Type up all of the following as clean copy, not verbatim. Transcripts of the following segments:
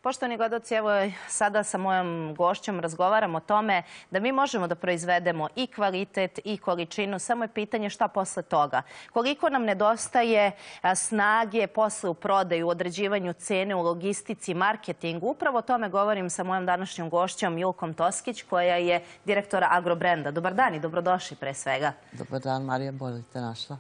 Poštovani gledaoci, evo sada sa mojom gošćom razgovaram o tome da mi možemo da proizvedemo i kvalitet i količinu, samo je pitanje šta posle toga. Koliko nam nedostaje snage posle u prodaju, u određivanju cene, u logistici, marketingu. Upravo o tome govorim sa mojom današnjom gošćom Milkom Toskić, koja je direktora Agrobrenda. Dobar dan i dobrodošli pre svega. Dobar dan, Marija, bolje te našla.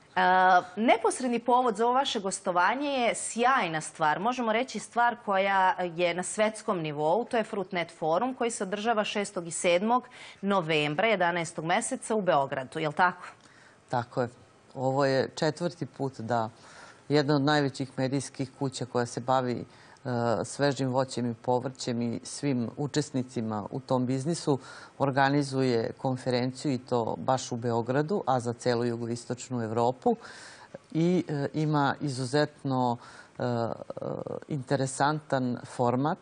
Neposredni povod za ovo vaše gostovanje je sjajna stvar. Možemo reći stvar koja je na svetskom nivou. To je Fruitnet forum koji se održava 6. i 7. novembra, 11. meseca u Beogradu. Je li tako? Tako je. Ovo je 4. put da jedna od najvećih medijskih kuća koja se bavi svežim voćem i povrćem i svim učesnicima u tom biznisu organizuje konferenciju i to baš u Beogradu, a za celu jugoistočnu Evropu. I ima izuzetno interesantan format,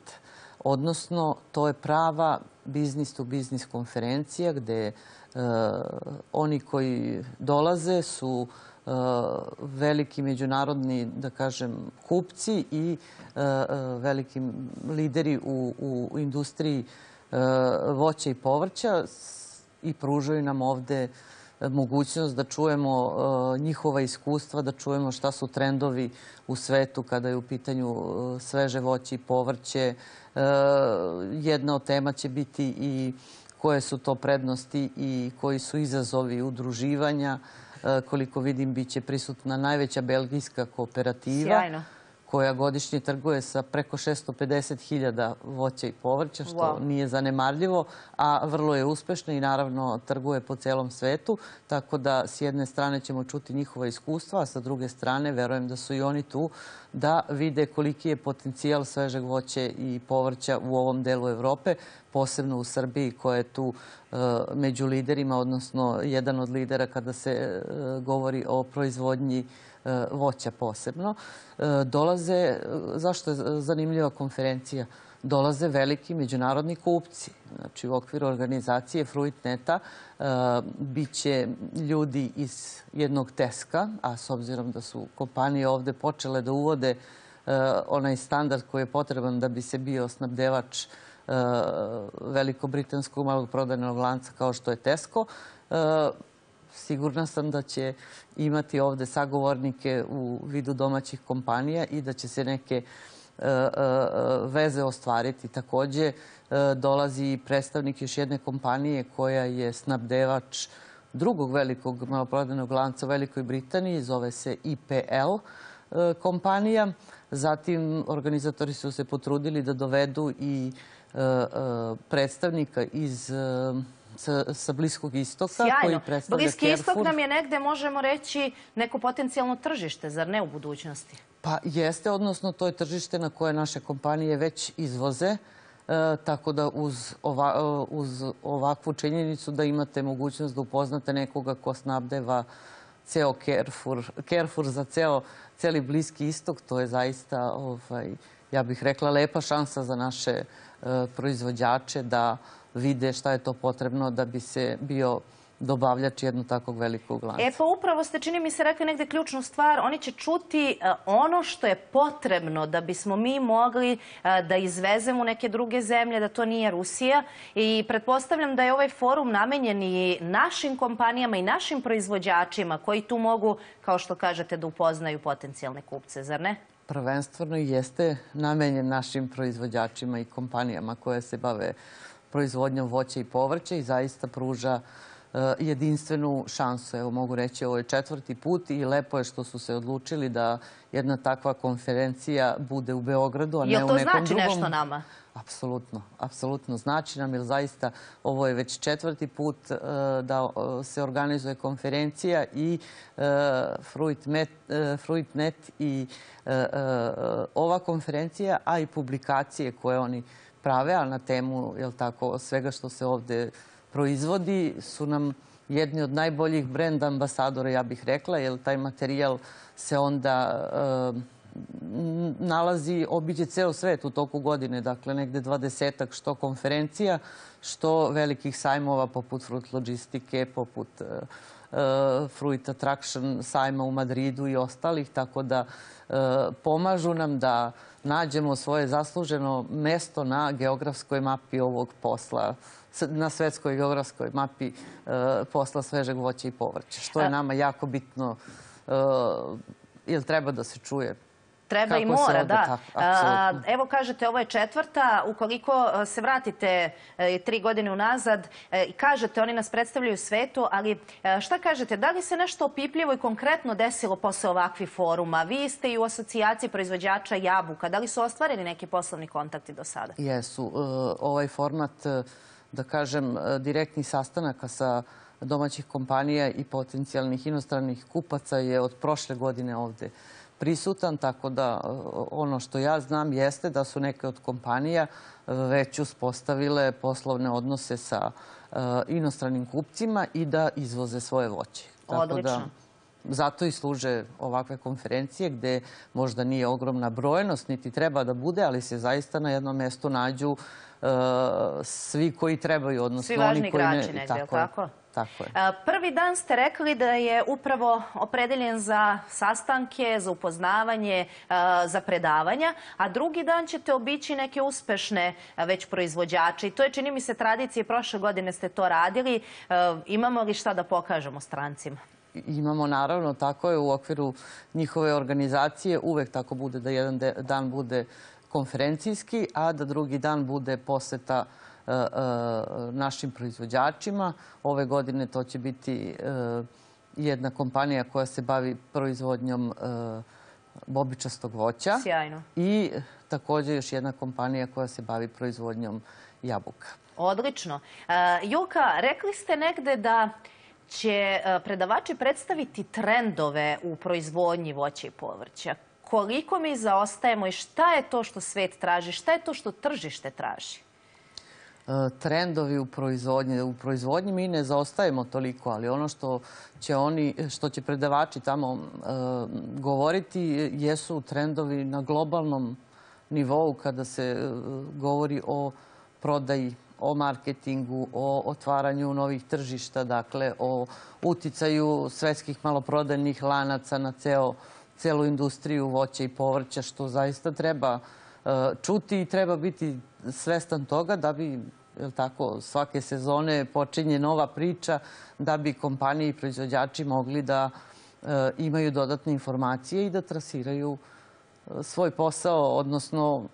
odnosno to je prava business-to-business konferencija gde oni koji dolaze su veliki međunarodni, da kažem, kupci i veliki lideri u industriji voća i povrća i pružaju nam ovde mogućnost da čujemo njihova iskustva, da čujemo šta su trendovi u svetu kada je u pitanju sveže voće i povrće. Jedna od tema će biti i koje su to prednosti i koji su izazovi udruživanja. Koliko vidim, bit će prisutna najveća belgijska kooperativa. Sjajno. Koja godišnje trguje sa preko 650.000 voća i povrća, što nije zanemarljivo, a vrlo je uspešna i naravno trguje po celom svetu. Tako da s jedne strane ćemo čuti njihova iskustva, a sa druge strane verujem da su i oni tu da vide koliki je potencijal svežeg voća i povrća u ovom delu Evrope, posebno u Srbiji koja je tu među liderima, odnosno jedan od lidera kada se govori o proizvodnji voća posebno. Dolaze, zašto je zanimljiva konferencija? Dolaze veliki međunarodni kupci. Znači, u okviru organizacije Fruitneta biće ljudi iz jednog Teska, a s obzirom da su kompanije ovde počele da uvode onaj standard koji je potreban da bi se bio snabdevač velikobritanskog maloprodajnog lanca kao što je Tesco, sigurna sam da će imati ovde sagovornike u vidu domaćih kompanija i da će se neke veze ostvariti. Takođe, dolazi predstavnik još jedne kompanije koja je snabdevač drugog velikog maloprodajnog lanca u Velikoj Britaniji, zove se IPL kompanija. Zatim, organizatori su se potrudili da dovedu i predstavnika sa Bliskog istoka. Sjajno. Bliski istok nam je negde, možemo reći, neko potencijalno tržište, zar ne u budućnosti? Pa jeste, odnosno to je tržište na koje naše kompanije već izvoze, tako da uz ovakvu činjenicu da imate mogućnost da upoznate nekoga ko snabdeva ceo Carrefour za celi Bliski istok, to je zaista, ja bih rekla, lepa šansa za naše proizvođače da vide šta je to potrebno da bi se bio dobavljač jednog takvog velikog lanca. Pa upravo ste, čini mi se, rekli negde ključnu stvar. Oni će čuti ono što je potrebno da bismo mi mogli da izvezemo u neke druge zemlje, da to nije Rusija. I pretpostavljam da je ovaj forum namenjen i našim kompanijama i našim proizvođačima koji tu mogu, kao što kažete, da upoznaju potencijalne kupce, zar ne? Prvenstveno jeste namenjen našim proizvođačima i kompanijama koje se bave proizvodnjom voća i povrća i zaista pruža jedinstvenu šansu. Evo, mogu reći, ovo je 4. put i lepo je što su se odlučili da jedna takva konferencija bude u Beogradu, a ne u nekom drugom. Jel to znači nešto nama? Apsolutno. Apsolutno znači nam, jer zaista ovo je već 4. put da se organizuje konferencija i Fruitnet i ova konferencija, a i publikacije koje oni prave, a na temu svega što se ovde proizvodi, su nam jedni od najboljih brend ambasadora, ja bih rekla, jer taj materijal se onda nalazi, obiđe ceo svet u toku godine, dakle negde 20-ak što konferencija, što velikih sajmova poput Fruit Logistike, poput Fruit Attraction sajma u Madridu i ostalih, tako da pomažu nam da nađemo svoje zasluženo mesto na geografskoj mapi ovog posla, na svetskoj geografskoj mapi posla svežeg voća i povrća, što je nama jako bitno, jer treba da se čuje. Treba i mora, da. Evo kažete, ovo je četvrta. Ukoliko se vratite 3 godine unazad i kažete, oni nas predstavljaju svetu, ali šta kažete, da li se nešto opipljivo i konkretno desilo posle ovakvih foruma? Vi ste i u asocijaciji proizvođača jabuka. Da li su ostvareni neki poslovni kontakti do sada? Jesu. Ovaj format, da kažem, direktnih sastanaka sa domaćih kompanija i potencijalnih inostranih kupaca je od prošle godine ovde prisutan, tako da ono što ja znam jeste da su neke od kompanija već uspostavile poslovne odnose sa inostranim kupcima i da izvoze svoje voće. Odlično. Zato i služe ovakve konferencije gde možda nije ogromna brojnost, niti treba da bude, ali se zaista na jednom mestu nađu svi koji trebaju, odnosno svi važni igrači negdje, je li tako? Tako je. Prvi dan ste rekli da je upravo opredeljen za sastanke, za upoznavanje, za predavanja, a drugi dan ćete obići neke uspešne već proizvođače. I to je, čini mi se, tradicija. Prošle godine ste to radili. Imamo li šta da pokažemo strancima? Imamo, naravno, tako je u okviru njihove organizacije. Uvek tako bude da jedan dan bude konferencijski, a da drugi dan bude poseta našim proizvođačima. Ove godine to će biti jedna kompanija koja se bavi proizvodnjom bobičastog voća. Sjajno. I također još jedna kompanija koja se bavi proizvodnjom jabuka. Odlično. Julka, rekli ste negde da će predavači predstaviti trendove u proizvodnji voća i povrća. Koliko mi zaostajemo i šta je to što svet traži? Šta je to što tržište traži? Trendovi u proizvodnji. U proizvodnji mi ne zaostajemo toliko, ali ono što će predavači tamo govoriti jesu trendovi na globalnom nivou kada se govori o prodaji, o marketingu, o otvaranju novih tržišta, dakle o uticaju svetskih maloprodajnih lanaca na celu industriju voća i povrća, što zaista treba čuti i treba biti svestan toga da bi svake sezone počinje nova priča, da bi kompanije i proizvođači mogli da imaju dodatne informacije i da trasiraju svoj posao, odnosno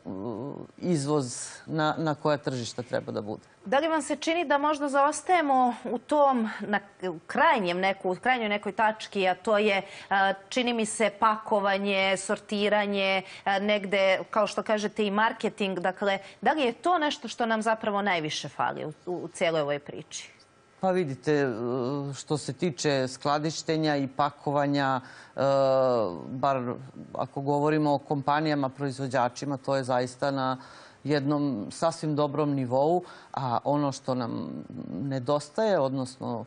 izvoz na koja tržišta treba da bude. Da li vam se čini da možda zaostajemo u tom krajnjoj nekoj tački, a to je, čini mi se, pakovanje, sortiranje, negde, kao što kažete, i marketing. Dakle, da li je to nešto što nam zapravo najviše fali u cijeloj ovoj priči? Pa vidite, što se tiče skladištenja i pakovanja, bar ako govorimo o kompanijama, proizvođačima, to je zaista na jednom sasvim dobrom nivou, a ono što nam nedostaje, odnosno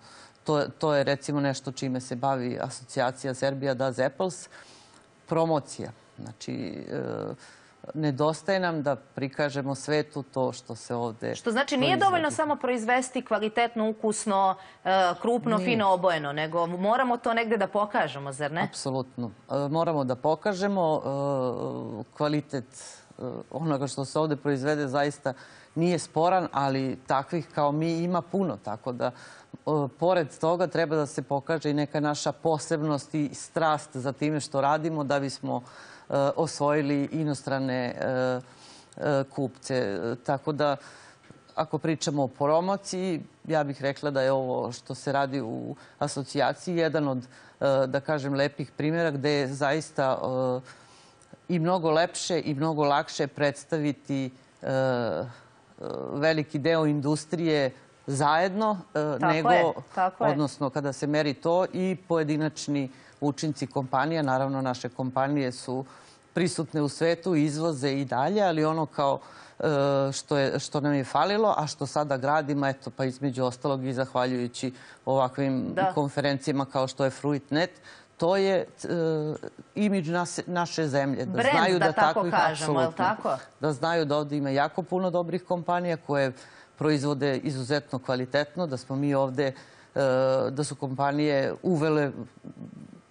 to je recimo nešto čime se bavi asocijacija Serbia Does Apples, promocija. Znači, nedostaje nam da prikažemo svetu to što se ovde... Što znači nije dovoljno samo proizvesti kvalitetno, ukusno, krupno, fino obojeno, nego moramo to negde da pokažemo, zar ne? Apsolutno. Moramo da pokažemo kvalitet onoga što se ovde proizvede zaista nije sporan, ali takvih kao mi ima puno, tako da pored toga treba da se pokaže i neka naša posebnost i strast za time što radimo da bismo osvojili inostrane kupce. Tako da, ako pričamo o promociji, ja bih rekla da je ovo što se radi u asocijaciji jedan od, da kažem, lepih primjera gde je zaista i mnogo lepše i mnogo lakše predstaviti veliki deo industrije zajedno, nego, odnosno kada se meri to, i pojedinačni učinci kompanija. Naravno, naše kompanije su prisutne u svetu, izvoze i dalje, ali ono kao što nam je falilo, a što sada gradimo, eto, pa između ostalog i zahvaljujući ovakvim konferencijama kao što je Fruitnet, to je imidž naše zemlje. Brend, da tako kažemo, je li tako? Da znaju da ovdje ima jako puno dobrih kompanija koje proizvode izuzetno kvalitetno, da smo mi ovdje da su kompanije uvele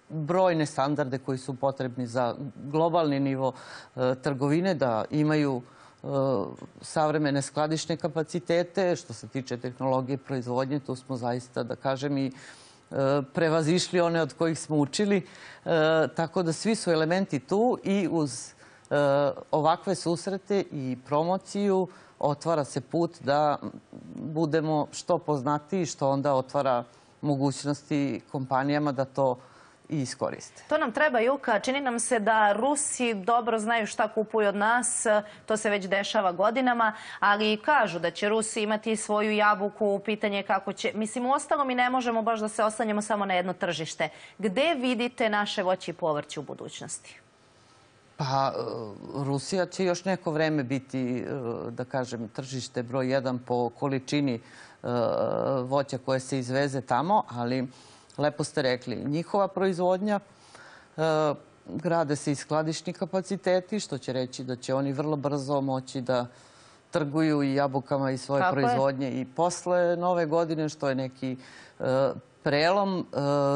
brojne standarde koji su potrebni za globalni nivo trgovine, da imaju savremene skladišne kapacitete. Što se tiče tehnologije proizvodnje, tu smo zaista, da kažem, i prevazišli one od kojih smo učili. Tako da svi su elementi tu i uz ovakve susrete i promociju otvara se put da budemo što poznatiji, što onda otvara mogućnosti kompanijama da to i iskoriste. To nam treba, Julka. Čini nam se da Rusi dobro znaju šta kupuju od nas. To se već dešava godinama, ali kažu da će Rusi imati svoju jabuku. Pitanje je kako će... Mislim, uostalom mi ne možemo baš da se oslanjamo samo na jedno tržište. Gde vidite naše voće i povrće u budućnosti? Pa, Rusija će još neko vreme biti, da kažem, tržište broj 1 po količini voća koje se izveze tamo, ali lepo ste rekli, njihova proizvodnja, grade se i skladišni kapaciteti, što će reći da će oni vrlo brzo moći da trguju i jabukama i svoje proizvodnje i posle Nove godine, što je neki prelom.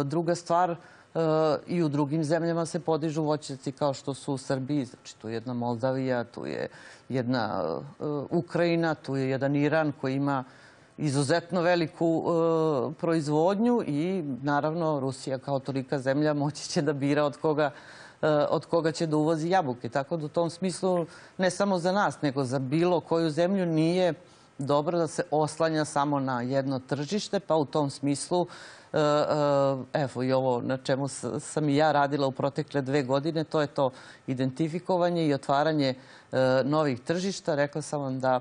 Druga stvar, i u drugim zemljama se podižu voćnjaci kao što su u Srbiji. Znači, tu je jedna Moldavija, tu je jedna Ukrajina, tu je jedan Iran koji ima izuzetno veliku proizvodnju i naravno Rusija kao tolika zemlja moći će da bira od koga će da uvozi jabuke. Tako da u tom smislu ne samo za nas, nego za bilo koju zemlju nije dobro da se oslanja samo na jedno tržište, pa u tom smislu evo i ovo na čemu sam i ja radila u protekle 2 godine, to je to identifikovanje i otvaranje novih tržišta. Rekla sam vam da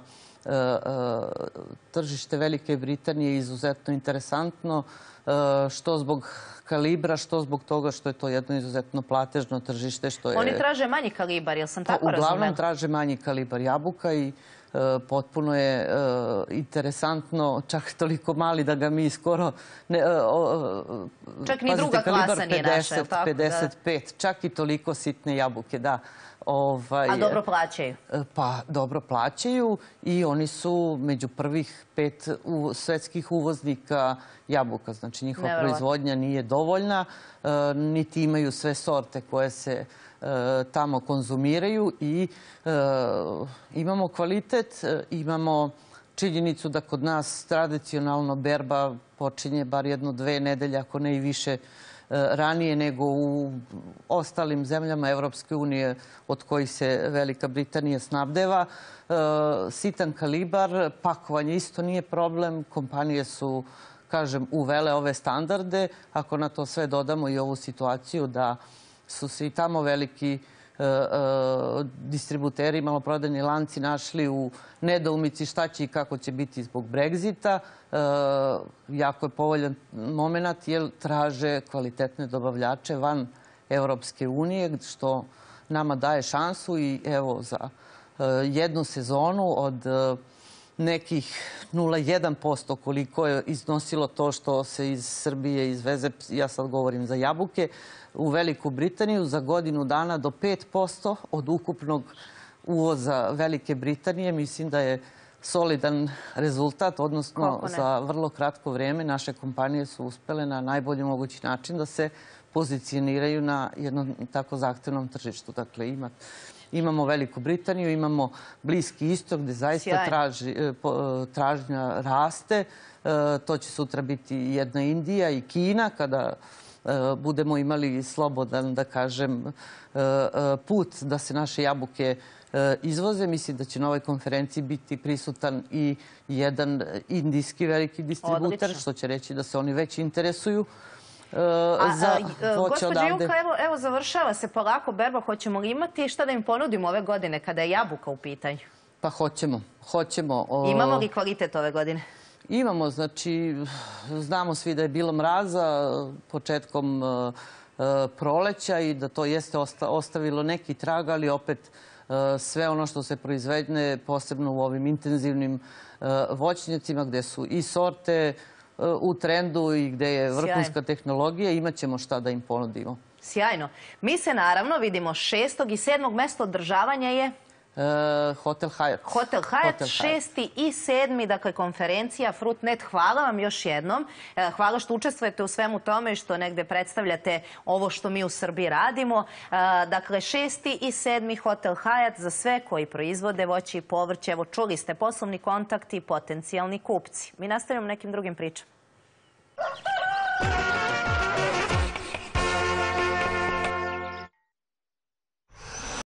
tržište Velike Britanije je izuzetno interesantno, što zbog kalibra, što zbog toga što je to jedno izuzetno platežno tržište. Oni traže manji kalibar, jel sam tako razumela? Uglavnom traže manji kalibar jabuka i potpuno je interesantno, čak toliko mali da ga mi skoro... Čak ni druga klasa nije naša, je li tako? 55, čak i toliko sitne jabuke, da. A dobro plaćaju? Pa dobro plaćaju i oni su među prvih 5 svetskih uvoznika jabuka. Znači njihova proizvodnja nije dovoljna, niti imaju sve sorte koje se tamo konzumiraju i imamo kvalitet, imamo činjenicu da kod nas tradicionalno berba počinje bar 1-2 nedelje, ako ne i više ranije nego u ostalim zemljama Evropske unije od kojih se Velika Britanija snabdeva. Sitan kalibar, pakovanje isto nije problem. Kompanije su, kažem, uvele ove standarde. Ako na to sve dodamo i ovu situaciju da su se i tamo veliki distributeri, maloprodajni lanci našli u nedoumici šta će i kako će biti zbog Brexita. Jako je povoljan moment jer traže kvalitetne dobavljače van Evropske unije, što nama daje šansu i evo za jednu sezonu od nekih 0,1% koliko je iznosilo to što se iz Srbije izveze, ja sad govorim za jabuke, u Veliku Britaniju za godinu dana do 5% od ukupnog uvoza Velike Britanije. Mislim da je solidan rezultat, odnosno za vrlo kratko vrijeme naše kompanije su uspjele na najbolji mogući način da se pozicioniraju na jednom tako zahtevnom tržištu. Dakle, imamo Veliku Britaniju, imamo Bliski istok gdje zaista tražnja raste. To će sutra biti jedna Indija i Kina kada budemo imali slobodan, da kažem, put da se naše jabuke izvoze. Mislim da će na ovoj konferenciji biti prisutan i jedan indijski veliki distributer, što će reći da se oni već interesuju za voće odavde. Gospođo Julka, evo završava se polako berba. Hoćemo li imati šta da im ponudimo ove godine kada je jabuka u pitanju? Pa hoćemo. Imamo li kvalitet ove godine? Imamo, znači, znamo svi da je bilo mraza početkom proleća i da to jeste ostavilo neki trag, ali opet sve ono što se proizvedne, posebno u ovim intenzivnim voćnjacima gdje su i sorte u trendu i gdje je vrhunska tehnologija, imat ćemo šta da im ponudimo. Sjajno. Mi se naravno vidimo 6. i 7. mesto održavanja je Hotel Hyatt. Hotel Hyatt, 6. i 7. dakle konferencija Fruitnet. Hvala vam još jednom. Hvala što učestvujete u svemu tome i što negde predstavljate ovo što mi u Srbiji radimo. Dakle, 6. i 7. Hotel Hyatt za sve koji proizvode voće i povrće. Evo, čuli ste, poslovni kontakti i potencijalni kupci. Mi nastavljamo nekim drugim pričama.